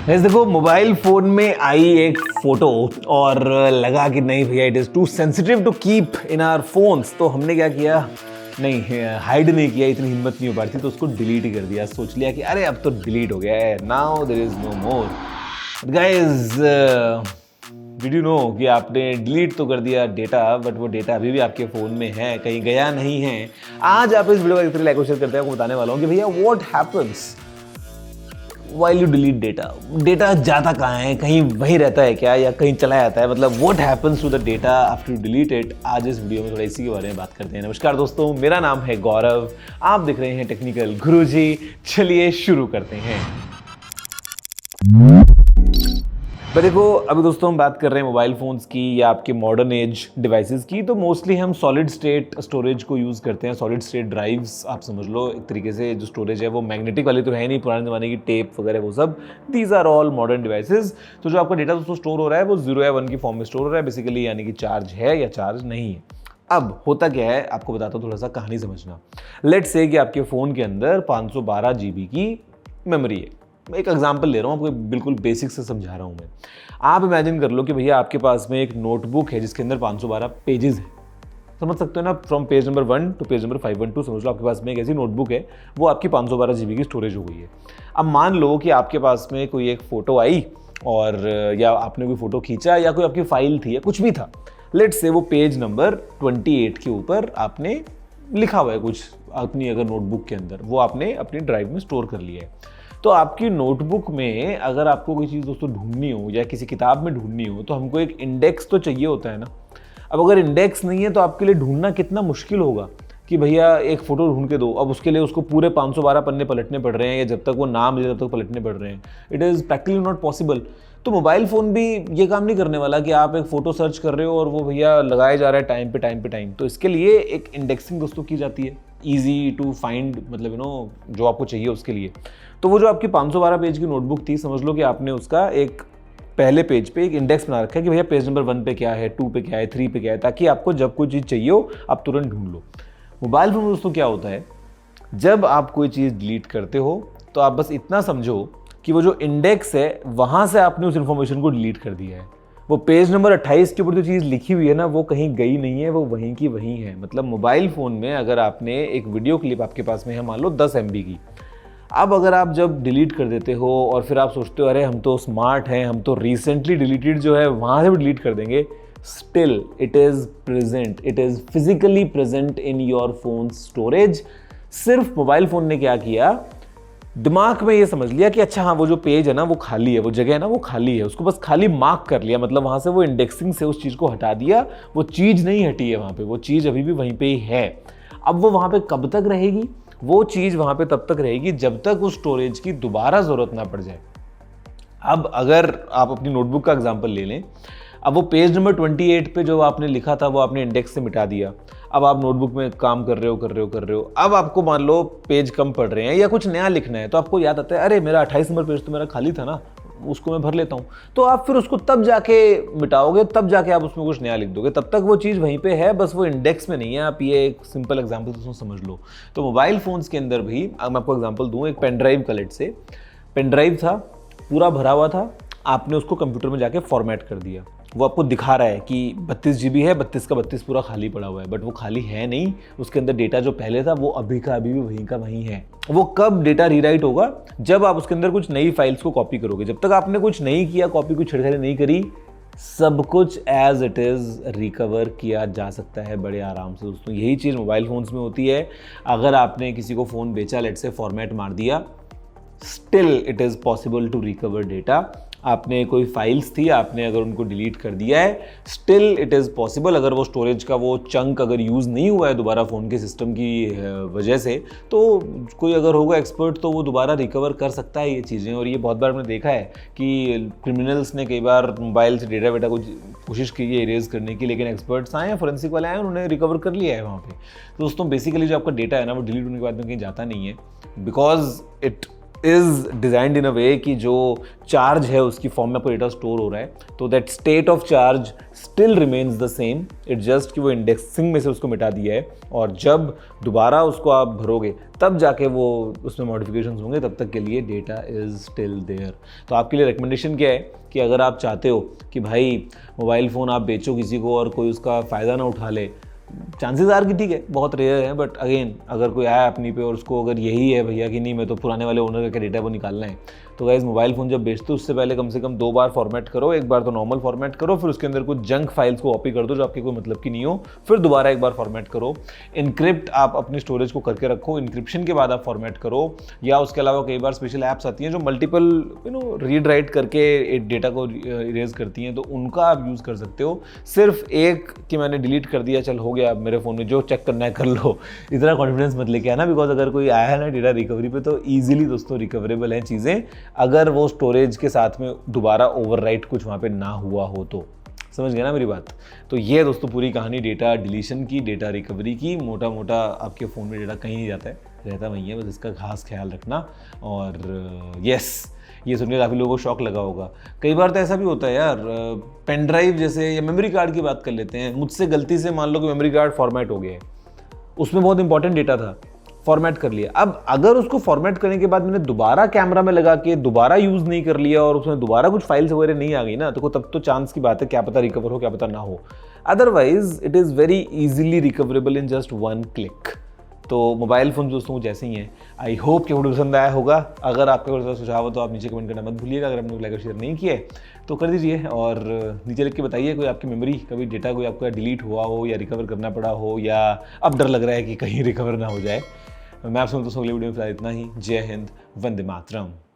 वैसे देखो, mobile phone में आई एक फोटो और लगा कि नहीं भैया it is too sensitive to keep in our phones, तो हमने क्या किया, नहीं हाइड नहीं किया, इतनी हिम्मत नहीं हो पा रही थी तो उसको डिलीट ही कर दिया। सोच लिया कि अरे अब तो डिलीट हो गया है, now there is no more. Guys, did you know कि आपने डिलीट तो कर दिया डेटा, बट वो डेटा अभी भी आपके फ़ोन में है, कहीं गया नहीं है। आज आप इस वीडियो का एक लाइक और शेयर करते हैं, आपको बताने वाला हूँ कि भैया what happens while you delete data. Data जाता कहाँ है, कहीं वही रहता है क्या, या कहीं चला जाता है? मतलब what happens to the data after you delete it. आज इस वीडियो में थोड़ा इसी के बारे में बात करते हैं। नमस्कार दोस्तों, मेरा नाम है गौरव, आप देख रहे हैं टेक्निकल गुरुजी। चलिए शुरू करते हैं। पर देखो, अभी दोस्तों हम बात कर रहे हैं मोबाइल फ़ोन्स की या आपके मॉडर्न एज डिवाइसेस की, तो मोस्टली हम सॉलिड स्टेट स्टोरेज को यूज़ करते हैं। सॉलिड स्टेट ड्राइव्स आप समझ लो एक तरीके से। जो स्टोरेज है वो मैग्नेटिक वाली तो है नहीं, पुराने ज़माने की टेप वगैरह वो सब, these are all modern devices. तो जो आपका डेटा दोस्तों स्टोर हो रहा है वो 0 या 1 की फॉर्म में स्टोर हो रहा है बेसिकली, यानी कि चार्ज है या चार्ज नहीं है। अब होता क्या है, आपको बताता हूँ, थोड़ा सा कहानी समझना। लेट्स से कि आपके फ़ोन के अंदर 512 GB की मेमोरी है। मैं एक एग्जांपल ले रहा हूँ, आपको बिल्कुल बेसिक से समझा रहा हूँ मैं। आप इमेजिन कर लो कि भैया आपके पास में एक नोटबुक है जिसके अंदर 512 पेजेस है। समझ सकते हो ना, from page number 1 to page number 512। समझ लो आपके पास में एक ऐसी नोटबुक है, वो आपकी 512 GB की स्टोरेज हो गई है। अब मान लो कि आपके पास में कोई एक फ़ोटो आई, और या आपने कोई फ़ोटो खींचा, या कोई आपकी फाइल थी, या कुछ भी था। लेट्स से वो पेज नंबर 28 के ऊपर आपने लिखा हुआ है कुछ अपनी अगर नोटबुक के अंदर, वो आपने अपनी ड्राइव में स्टोर कर लिया है। तो आपकी नोटबुक में अगर आपको कोई चीज़ दोस्तों ढूंढनी हो या किसी किताब में ढूंढनी हो, तो हमको एक इंडेक्स तो चाहिए होता है ना। अब अगर इंडेक्स नहीं है तो आपके लिए ढूंढना कितना मुश्किल होगा कि भैया एक फ़ोटो ढूंढ के दो। अब उसके लिए उसको पूरे 512 पन्ने पलटने पड़ रहे हैं, या जब तक वो ना मिले तब तक पलटने पड़ रहे हैं। It is practically not possible. तो मोबाइल फ़ोन भी ये काम नहीं करने वाला कि आप एक फ़ोटो सर्च कर रहे हो और वो भैया लगाया जा रहा है टाइम पे टाइम। तो इसके लिए एक इंडेक्सिंग दोस्तों की जाती है, ईजी टू फाइंड, मतलब जो आपको चाहिए उसके लिए। तो वो जो आपकी 512 पेज की नोटबुक थी, समझ लो कि आपने उसका एक पहले पेज पे एक इंडेक्स बना रखा है कि भैया पेज नंबर 1 पे क्या है, 2 पे क्या है, 3 पे क्या है, ताकि आपको जब कोई चीज़ चाहिए हो आप तुरंत ढूंढ लो। मोबाइल फोन में दोस्तों क्या होता है, जब आप कोई चीज़ डिलीट करते हो तो आप बस इतना समझो कि वो जो इंडेक्स है वहाँ से आपने उस इन्फॉर्मेशन को डिलीट कर दिया है। वो पेज नंबर 28 के ऊपर जो चीज़ लिखी हुई है ना, वो कहीं गई नहीं है, वो वहीं की वहीं है। मतलब मोबाइल फ़ोन में अगर आपने एक वीडियो क्लिप आपके पास में है, मान लो 10 MB की, अब अगर आप जब डिलीट कर देते हो और फिर आप सोचते हो अरे हम तो स्मार्ट हैं, हम तो रिसेंटली डिलीटेड जो है वहाँ से भी डिलीट कर देंगे, still it is present, it is physically present in your phone storage. सिर्फ मोबाइल फ़ोन ने क्या किया, दिमाग में ये समझ लिया कि अच्छा हाँ, वो जो पेज है ना वो खाली है, वो जगह है ना वो खाली है, उसको बस खाली मार्क कर लिया। मतलब वहाँ से वो इंडेक्सिंग से उस चीज़ को हटा दिया, वो चीज़ नहीं हटी है वहाँ पे, वो चीज़ अभी भी वहीं पे ही है। अब वो वहाँ पे कब तक रहेगी? वो चीज़ वहाँ पे तब तक रहेगी जब तक उस स्टोरेज की दोबारा ज़रूरत ना पड़ जाए। अब अगर आप अपनी नोटबुक का एग्जांपल ले लें, अब वो पेज नंबर 28 पे जो आपने लिखा था वो आपने इंडेक्स से मिटा दिया। अब आप नोटबुक में काम कर रहे हो। अब आपको मान लो पेज कम पड़ रहे हैं या कुछ नया लिखना है, तो आपको याद आता है अरे मेरा 28 नंबर पेज तो मेरा खाली था ना, उसको मैं भर लेता हूँ। तो आप फिर उसको तब जाके मिटाओगे, तब जाके आप उसमें कुछ नया लिख दोगे, तब तक वो चीज़ वहीं पे है, बस वो इंडेक्स में नहीं है। आप ये एक सिंपल एग्जांपल दोस्तों समझ लो। तो मोबाइल फ़ोन्स के अंदर भी, अब मैं आपको एग्जांपल दूँ, एक पेन ड्राइव का, लेट से पेन ड्राइव था, पूरा भरा हुआ था, आपने उसको कंप्यूटर में जाके फॉर्मेट कर दिया। वो आपको दिखा रहा है कि 32 GB है, 32 का 32 पूरा खाली पड़ा हुआ है, बट वो खाली है नहीं। उसके अंदर डेटा जो पहले था वो अभी का अभी भी वहीं का वहीं है। वो कब डेटा रीराइट होगा, जब आप उसके अंदर कुछ नई फाइल्स को कॉपी करोगे। जब तक आपने कुछ नहीं किया, कॉपी कुछ छेड़छाड़ी नहीं करी, सब कुछ एज इट इज़ रिकवर किया जा सकता है बड़े आराम से दोस्तों। यही चीज़ मोबाइल फ़ोन्स में होती है। अगर आपने किसी को फ़ोन बेचा, लेट से फॉर्मेट मार दिया, still it is possible to recover data. आपने कोई फाइल्स थी, आपने अगर उनको डिलीट कर दिया है, स्टिल इट इज़ पॉसिबल। अगर वो स्टोरेज का वो चंक अगर यूज़ नहीं हुआ है दोबारा फ़ोन के सिस्टम की वजह से, तो कोई अगर होगा एक्सपर्ट तो वो दोबारा रिकवर कर सकता है ये चीज़ें। और ये बहुत बार मैंने देखा है कि क्रिमिनल्स ने कई बार मोबाइल से डेटा वेटा को कोशिश की है इरेज करने की, लेकिन एक्सपर्ट्स आए हैं, फोरेंसिक वाले आए हैं, उन्होंने रिकवर कर लिया है वहाँ पर। तो दोस्तों बेसिकली जो आपका डेटा है ना, वो डिलीट होने के बाद में कहीं जाता नहीं है, because it is designed in a way कि जो चार्ज है उसकी फॉर्म में आपको डेटा स्टोर हो रहा है, तो that state of charge still remains the same, it just कि वो इंडेक्सिंग में से उसको मिटा दिया है, और जब दोबारा उसको आप भरोगे तब जाके वो उसमें मॉडिफिकेशंस होंगे, तब तक के लिए डेटा इज स्टिल देयर। तो आपके लिए रिकमेंडेशन क्या है कि अगर आप चाहते हो कि भाई मोबाइल फ़ोन आप बेचो किसी को और कोई उसका फ़ायदा ना उठा ले, चांसेस आर कि ठीक है बहुत रेयर है, बट अगेन अगर कोई आया अपनी पे और उसको अगर यही है भैया कि नहीं मैं तो पुराने वाले ओनर का डेटा वो निकालना है, तो गाइस मोबाइल फ़ोन जब बेचते हो उससे पहले कम से कम 2 बार फॉर्मेट करो। एक बार तो नॉर्मल फॉर्मेट करो, फिर उसके अंदर कुछ जंक फाइल्स को कॉपी कर दो जो आपके कोई मतलब की नहीं हो, फिर दोबारा एक बार फॉर्मेट करो। इनक्रिप्ट आप अपनी स्टोरेज को करके रखो, इनक्रिप्शन के बाद आप फॉर्मेट करो, या उसके अलावा कई बार स्पेशल ऐप्स आती हैं जो मल्टीपल रीड राइट करके डेटा को इरेज करती हैं, तो उनका आप यूज़ कर सकते हो। सिर्फ एक कि मैंने डिलीट कर दिया चल हो गया मेरे फ़ोन में, जो चेक करना है कर लो, इतना कॉन्फिडेंस मत लेके आना, बिकॉज अगर कोई आया है ना डेटा रिकवरी पे तो ईजिली दोस्तों रिकवरेबल हैं चीज़ें, अगर वो स्टोरेज के साथ में दोबारा ओवरराइट कुछ वहाँ पे ना हुआ हो तो। समझ गए ना मेरी बात? तो ये दोस्तों पूरी कहानी डेटा डिलीशन की, डेटा रिकवरी की। मोटा मोटा आपके फ़ोन में डेटा कहीं नहीं जाता है, रहता वहीं है, बस इसका खास ख्याल रखना। और यस, ये सुनकर काफ़ी लोगों को शौक लगा होगा। कई बार तो ऐसा भी होता है यार, पेन ड्राइव जैसे या मेमोरी कार्ड की बात कर लेते हैं, मुझसे गलती से मान लो कि मेमोरी कार्ड फॉर्मेट हो गया है, उसमें बहुत इंपॉर्टेंट डेटा था, फॉर्मेट कर लिया। अब अगर उसको फॉर्मेट करने के बाद मैंने दोबारा कैमरा में लगा के दोबारा यूज़ नहीं कर लिया और उसमें दोबारा कुछ फाइल्स वगैरह नहीं आ गई ना, तो तब तो चांस की बात है, क्या पता रिकवर हो क्या पता ना हो। Otherwise it is very easily recoverable in just 1 click. तो मोबाइल फ़ोन दोस्तों जैसे ही हैं। आई होप कि वीडियो पसंद आया होगा। अगर आपका कोई सुझाव हो तो आप नीचे कमेंट करना मत भूलिएगा। अगर आपने लाइक और शेयर नहीं किया है तो कर दीजिए, और नीचे लिख के बताइए कोई आपकी मेमोरी कभी डेटा कोई आपका डिलीट हुआ हो या रिकवर करना पड़ा हो, या अब डर लग रहा है कि कहीं रिकवर ना हो जाए। मैं आपसे दोस्तों अगले वीडियो में फिलहाल इतना ही। जय हिंद, वंदे मातरम।